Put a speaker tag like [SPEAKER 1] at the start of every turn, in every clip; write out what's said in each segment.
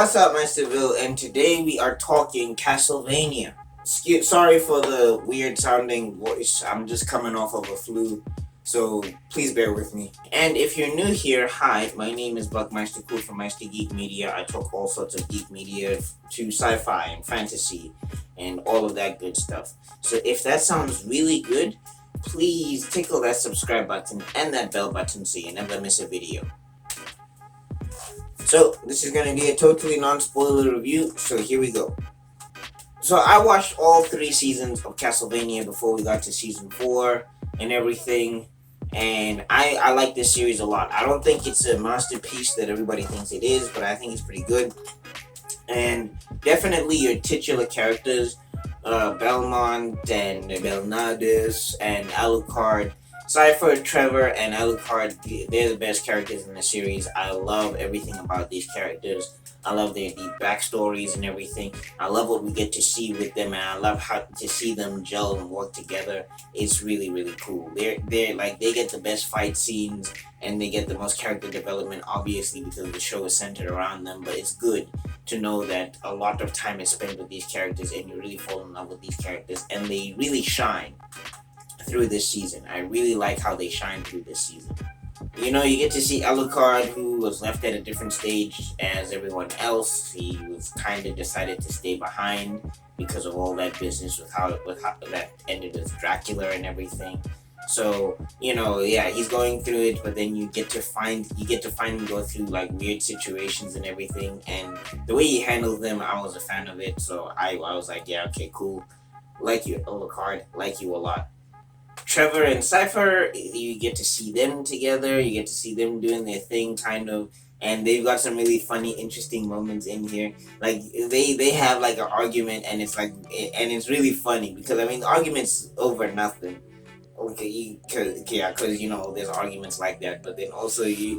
[SPEAKER 1] What's up, my Seville? And today we are talking Castlevania. Sorry for the weird sounding voice. I'm just coming off of a flu, so please bear with me. And if you're new here, hi, my name is Buckmeister Cool from Meister Geek Media. I talk all sorts of geek media to sci-fi and fantasy and all of that good stuff. So if that sounds really good, please tickle that subscribe button and that bell button so you never miss a video. So, this is going to be a totally non-spoiler review, so here we go. So, I watched all 3 seasons of Castlevania before we got to season 4 and everything, and I like this series a lot. I don't think it's a masterpiece that everybody thinks it is, but I think it's pretty good. And definitely your titular characters, Belmont and Belnades and Alucard, Cipher, Trevor, and Alucard, they're the best characters in the series. I love everything about these characters. I love their deep backstories and everything. I love what we get to see with them, and I love how to see them gel and work together. It's really, really cool. They're like, they get the best fight scenes, and they get the most character development, obviously, because the show is centered around them. But it's good to know that a lot of time is spent with these characters, and you really fall in love with these characters, and they really shine through this season. I really like how they shine through this season. You know, you get to see Alucard, who was left at a different stage as everyone else. He was kind of decided to stay behind because of all that business with how that ended with Dracula and everything. So, you know, yeah, he's going through it, but then you get to find him go through like weird situations and everything, and the way he handles them, I was a fan of it. So I was like, yeah, okay, cool. Like you, Alucard, like you a lot. Trevor and Cipher, you get to see them together, you get to see them doing their thing, kind of, and they've got some really funny, interesting moments in here. Like, they have, like, an argument, and it's, like, and it's really funny, because, I mean, the argument's over nothing. Okay, because, you know, there's arguments like that, but then also you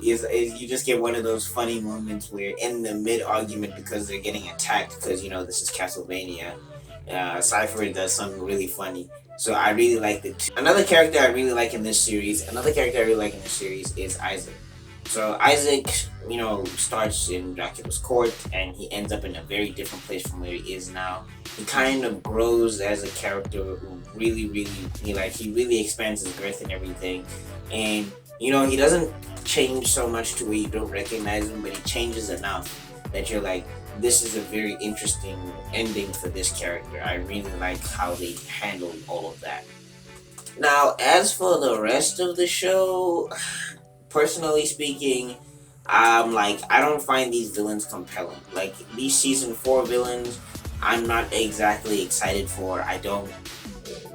[SPEAKER 1] just get one of those funny moments where in the mid-argument, because they're getting attacked, because, you know, this is Castlevania, Cipher does something really funny. So I really like it. Another character I really like in this series is Isaac. So Isaac, you know, starts in Dracula's court, and he ends up in a very different place from where he is now. He kind of grows as a character who really expands his girth and everything. And, you know, he doesn't change so much to where you don't recognize him, but he changes enough that you're like, this is a very interesting ending for this character. I really like how they handled all of that. Now, as for the rest of the show, personally speaking, I don't find these villains compelling. Like, these season 4 villains, I'm not exactly excited for.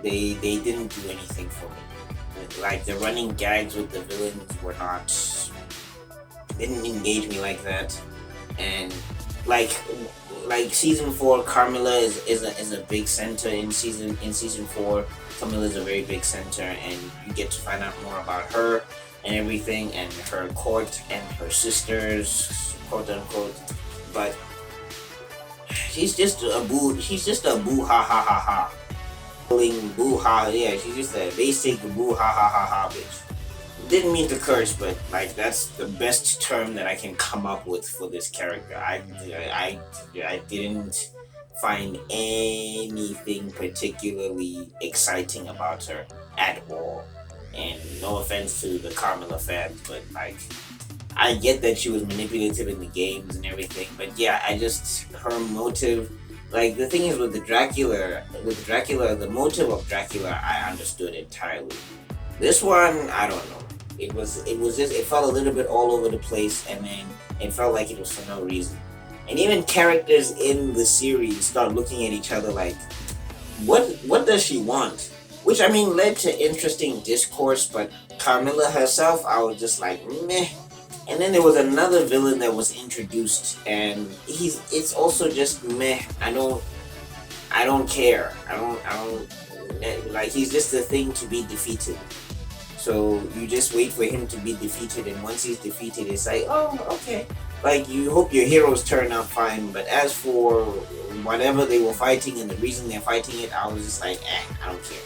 [SPEAKER 1] They didn't do anything for me. Like, the running gags with the villains didn't engage me like that. And like season 4, Kamilla is a big center in season 4. Kamilla is a very big center, and you get to find out more about her and everything, and her court and her sisters, quote unquote. But she's just a boo ha ha ha ha. Boo ha, yeah, she's just a basic boo ha ha ha ha bitch. Didn't mean to curse, but like that's the best term that I can come up with for this character. I didn't find anything particularly exciting about her at all. And no offense to the Kamilla fans, but like, I get that she was manipulative in the games and everything, but yeah, her motive, like the thing is with Dracula, the motive of Dracula, I understood entirely. This one, I don't know. It felt a little bit all over the place, and then it felt like it was for no reason. And even characters in the series start looking at each other like, what does she want? Which, I mean, led to interesting discourse, but Kamilla herself, I was just like, meh. And then there was another villain that was introduced, and it's also just meh. I don't care. I don't like, he's just a thing to be defeated. So you just wait for him to be defeated, and once he's defeated, it's like, oh, okay. Like, you hope your heroes turn out fine, but as for whatever they were fighting and the reason they're fighting it, I was just like, I don't care.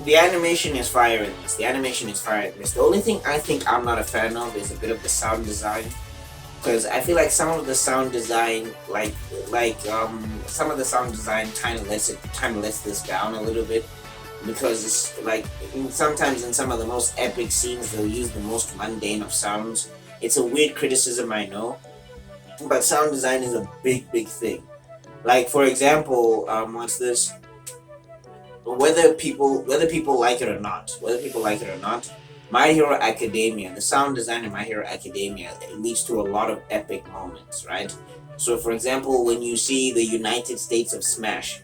[SPEAKER 1] The animation is fire in this. The only thing I think I'm not a fan of is a bit of the sound design. because I feel like some of the sound design, some of the sound design kind of lets this down a little bit, because it's like sometimes in some of the most epic scenes they'll use the most mundane of sounds. It's a weird criticism, I know, but sound design is a big thing. Like for example, what's this? Whether people like it or not, My Hero Academia, the sound design in My Hero Academia, it leads to a lot of epic moments, right? So, for example, when you see the United States of Smash,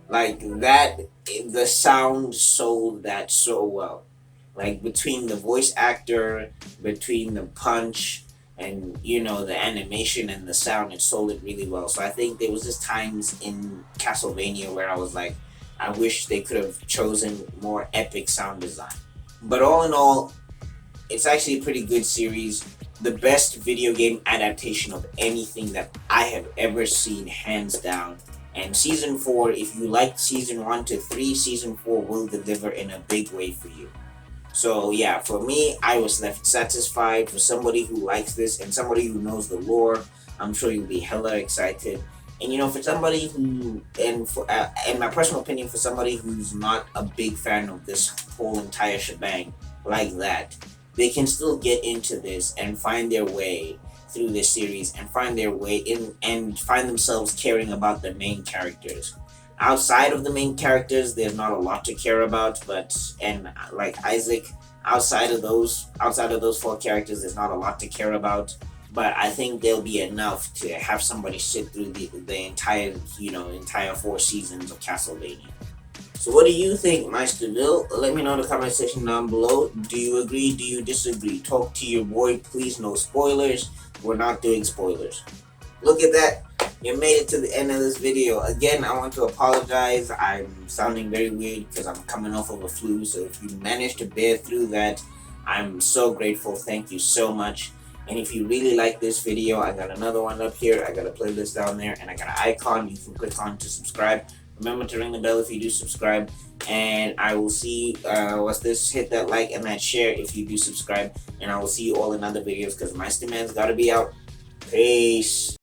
[SPEAKER 1] like that, the sound sold that so well. Like between the voice actor, between the punch, and the animation and the sound, it sold it really well. So I think there was just times in Castlevania where I was like, I wish they could have chosen more epic sound design. But all in all, it's actually a pretty good series. The best video game adaptation of anything that I have ever seen, hands down. And season 4, if you liked season 1 to 3, season 4 will deliver in a big way for you. So yeah, for me, I was left satisfied. For somebody who likes this and somebody who knows the lore, I'm sure you'll be hella excited. And for somebody who, in my personal opinion, for somebody who's not a big fan of this whole entire shebang like that, they can still get into this and find their way through this series and find their way in and find themselves caring about the main characters. Outside of the main characters, there's not a lot to care about, and like Isaac, outside of those four characters, there's not a lot to care about. But I think there'll be enough to have somebody sit through the entire 4 seasons of Castlevania. So what do you think, Meister Bill? Let me know in the comment section down below. Do you agree? Do you disagree? Talk to your boy, please. No spoilers. We're not doing spoilers. Look at that. You made it to the end of this video. Again, I want to apologize. I'm sounding very weird because I'm coming off of a flu. So if you managed to bear through that, I'm so grateful. Thank you so much. And if you really like this video, I got another one up here. I got a playlist down there, and I got an icon you can click on to subscribe. Remember to ring the bell if you do subscribe. And I will see, hit that like and that share if you do subscribe. And I will see you all in other videos because Meister Man's got to be out. Peace.